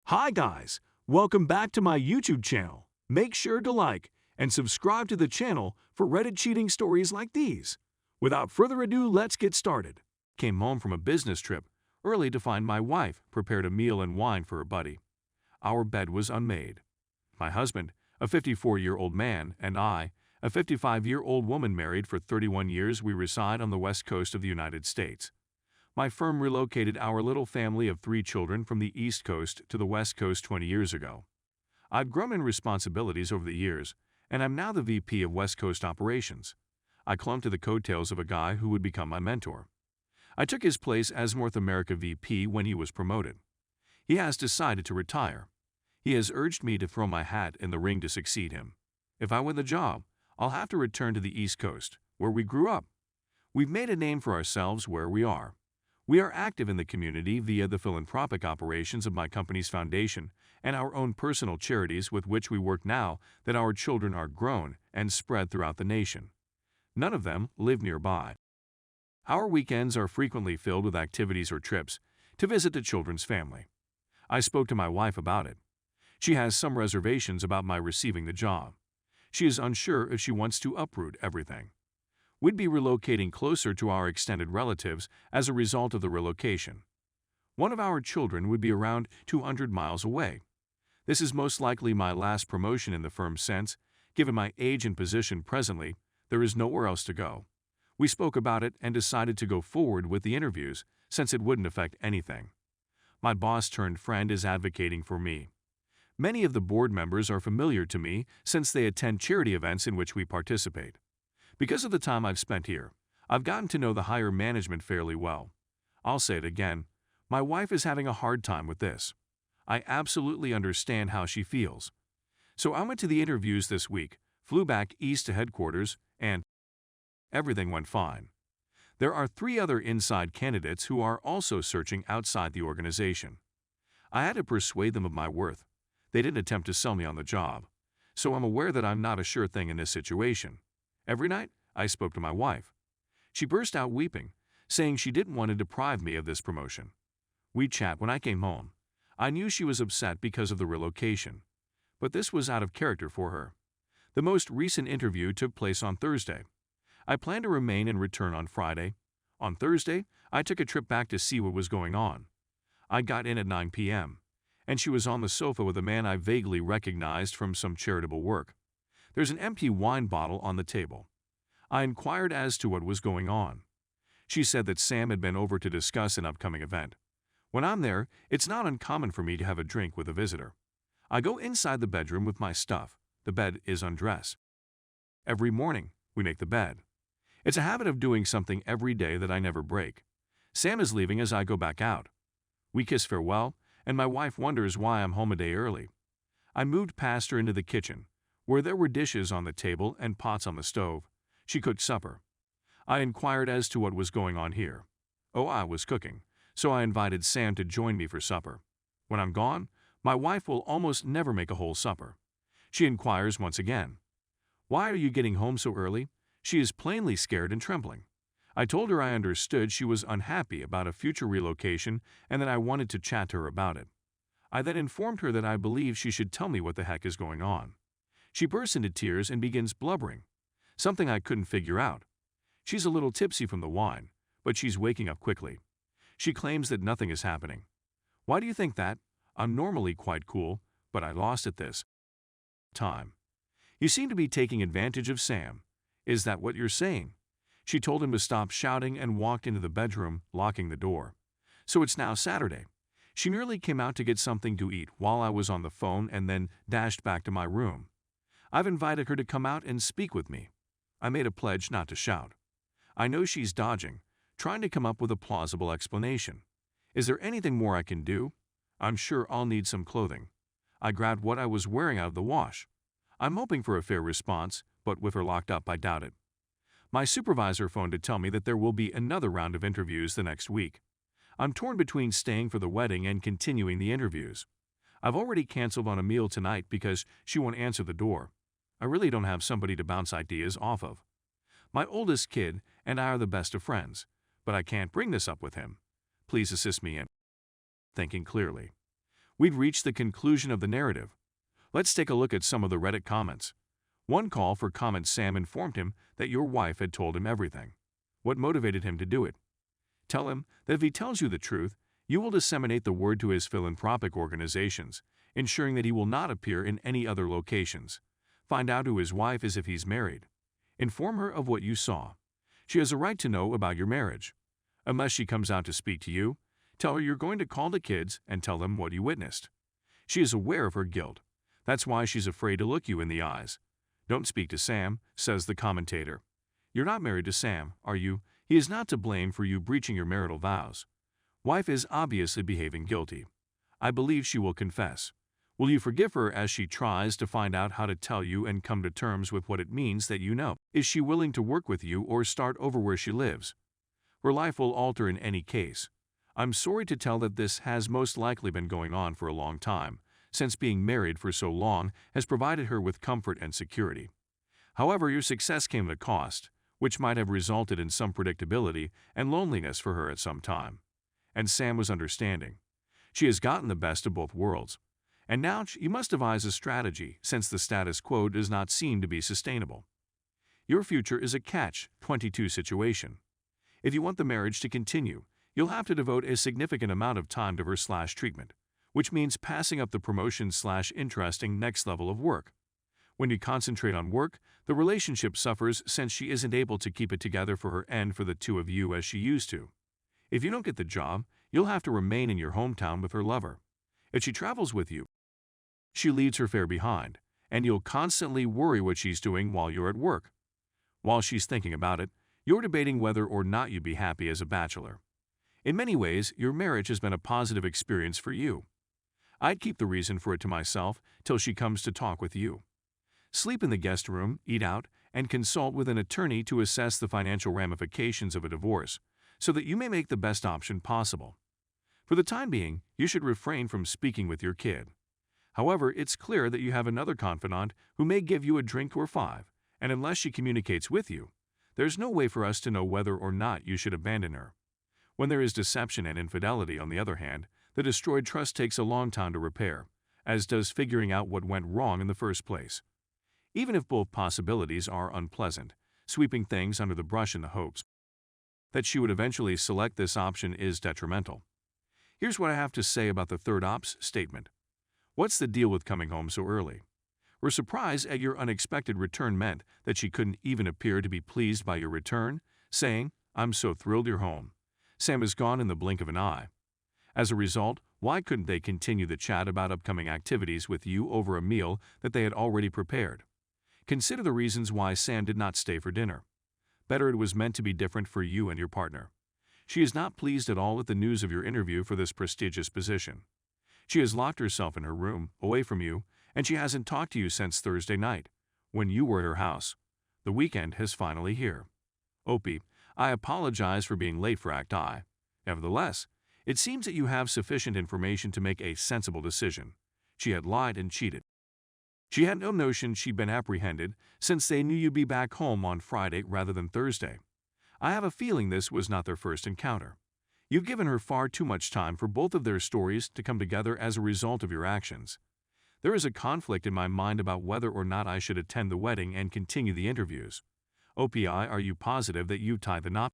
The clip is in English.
Hi guys, welcome back to my YouTube channel. Make sure to like and subscribe to the channel for Reddit cheating stories like these. Without further ado, let's get started. Came home from a business trip early to find my wife prepared a meal and wine for her buddy. Our bed was unmade. My husband, a 54-year-old man, and I, a 55-year-old woman married for 31 years, we reside on the west coast of the United States. My firm relocated our little family of 3 children from the East Coast to the West Coast 20 years ago. I've grown in responsibilities over the years, and I'm now the VP of West Coast Operations. I clung to the coattails of a guy who would become my mentor. I took his place as North America VP when he was promoted. He has decided to retire. He has urged me to throw my hat in the ring to succeed him. If I win the job, I'll have to return to the East Coast, where we grew up. We've made a name for ourselves where we are. We are active in the community via the philanthropic operations of my company's foundation and our own personal charities with which we work now that our children are grown and spread throughout the nation. None of them live nearby. Our weekends are frequently filled with activities or trips to visit the children's family. I spoke to my wife about it. She has some reservations about my receiving the job. She is unsure if she wants to uproot everything. We'd be relocating closer to our extended relatives as a result of the relocation. One of our children would be around 200 miles away. This is most likely my last promotion in the firm since, given my age and position presently, there is nowhere else to go. We spoke about it and decided to go forward with the interviews since it wouldn't affect anything. My boss-turned-friend is advocating for me. Many of the board members are familiar to me since they attend charity events in which we participate. Because of the time I've spent here, I've gotten to know the higher management fairly well. I'll say it again, my wife is having a hard time with this. I absolutely understand how she feels. So I went to the interviews this week, flew back east to headquarters, and everything went fine. There are 3 other inside candidates who are also searching outside the organization. I had to persuade them of my worth. They didn't attempt to sell me on the job, so I'm aware that I'm not a sure thing in this situation. Every night, I spoke to my wife. She burst out weeping, saying she didn't want to deprive me of this promotion. We'd chat when I came home. I knew she was upset because of the relocation, but this was out of character for her. The most recent interview took place on Thursday. I plan to remain and return on Friday. On Thursday, I took a trip back to see what was going on. I got in at 9 p.m., and she was on the sofa with a man I vaguely recognized from some charitable work. There's an empty wine bottle on the table. I inquired as to what was going on. She said that Sam had been over to discuss an upcoming event. When I'm there, it's not uncommon for me to have a drink with a visitor. I go inside the bedroom with my stuff. The bed is undressed. Every morning, we make the bed. It's a habit of doing something every day that I never break. Sam is leaving as I go back out. We kiss farewell, and my wife wonders why I'm home a day early. I moved past her into the kitchen, where there were dishes on the table and pots on the stove. She cooked supper. I inquired as to what was going on here. Oh, I was cooking, so I invited Sam to join me for supper. When I'm gone, my wife will almost never make a whole supper. She inquires once again, "Why are you getting home so early?" She is plainly scared and trembling. I told her I understood she was unhappy about a future relocation and that I wanted to chat to her about it. I then informed her that I believe she should tell me what the heck is going on. She bursts into tears and begins blubbering, something I couldn't figure out. She's a little tipsy from the wine, but she's waking up quickly. She claims that nothing is happening. Why do you think that? I'm normally quite cool, but I lost it this time. You seem to be taking advantage of Sam. Is that what you're saying? She told him to stop shouting and walked into the bedroom, locking the door. So it's now Saturday. She merely came out to get something to eat while I was on the phone and then dashed back to my room. I've invited her to come out and speak with me. I made a pledge not to shout. I know she's dodging, trying to come up with a plausible explanation. Is there anything more I can do? I'm sure I'll need some clothing. I grabbed what I was wearing out of the wash. I'm hoping for a fair response, but with her locked up, I doubt it. My supervisor phoned to tell me that there will be another round of interviews the next week. I'm torn between staying for the wedding and continuing the interviews. I've already canceled on a meal tonight because she won't answer the door. I really don't have somebody to bounce ideas off of. My oldest kid and I are the best of friends, but I can't bring this up with him. Please assist me in thinking clearly. we'd reached the conclusion of the narrative. Let's take a look at some of the Reddit comments. One call for comment: Sam informed him that your wife had told him everything. What motivated him to do it? Tell him that if he tells you the truth, you will disseminate the word to his philanthropic organizations, ensuring that he will not appear in any other locations. Find out who his wife is if he's married. Inform her of what you saw. She has a right to know about your marriage. Unless she comes out to speak to you, tell her you're going to call the kids and tell them what you witnessed. She is aware of her guilt. That's why she's afraid to look you in the eyes. Don't speak to Sam, says the commentator. You're not married to Sam, are you? He is not to blame for you breaching your marital vows. Wife is obviously behaving guilty. I believe she will confess. Will you forgive her as she tries to find out how to tell you and come to terms with what it means that you know? Is she willing to work with you or start over where she lives? Her life will alter in any case. I'm sorry to tell that this has most likely been going on for a long time, since being married for so long has provided her with comfort and security. However, your success came at a cost, which might have resulted in some predictability and loneliness for her at some time. And Sam was understanding. She has gotten the best of both worlds. And now you must devise a strategy, since the status quo does not seem to be sustainable. Your future is a catch-22 situation. If you want the marriage to continue, you'll have to devote a significant amount of time to her treatment, which means passing up the promotion/interesting next level of work. When you concentrate on work, the relationship suffers since she isn't able to keep it together for her and for the two of you as she used to. If you don't get the job, you'll have to remain in your hometown with her lover. If she travels with you, she leaves her fare behind, and you'll constantly worry what she's doing while you're at work. While she's thinking about it, you're debating whether or not you'd be happy as a bachelor. In many ways, your marriage has been a positive experience for you. I'd keep the reason for it to myself till she comes to talk with you. Sleep in the guest room, eat out, and consult with an attorney to assess the financial ramifications of a divorce, so that you may make the best option possible. For the time being, you should refrain from speaking with your kid. However, it's clear that you have another confidant who may give you a drink or five, and unless she communicates with you, there's no way for us to know whether or not you should abandon her. When there is deception and infidelity, on the other hand, the destroyed trust takes a long time to repair, as does figuring out what went wrong in the first place. Even if both possibilities are unpleasant, sweeping things under the brush in the hopes that she would eventually select this option is detrimental. Here's what I have to say about the third op's statement. What's the deal with coming home so early? Her surprise at your unexpected return meant that she couldn't even appear to be pleased by your return, saying, "I'm so thrilled you're home." Sam is gone in the blink of an eye. As a result, why couldn't they continue the chat about upcoming activities with you over a meal that they had already prepared? Consider the reasons why Sam did not stay for dinner. Better it was meant to be different for you and your partner. She is not pleased at all with the news of your interview for this prestigious position. She has locked herself in her room, away from you, and she hasn't talked to you since Thursday night, when you were at her house. The weekend has finally here. Opie, I apologize for being late for Act I. Nevertheless, it seems that you have sufficient information to make a sensible decision. She had lied and cheated. She had no notion she'd been apprehended, since they knew you'd be back home on Friday rather than Thursday. I have a feeling this was not their first encounter. You've given her far too much time for both of their stories to come together as a result of your actions. There is a conflict in my mind about whether or not I should attend the wedding and continue the interviews. OPI, are you positive that you tied the knot?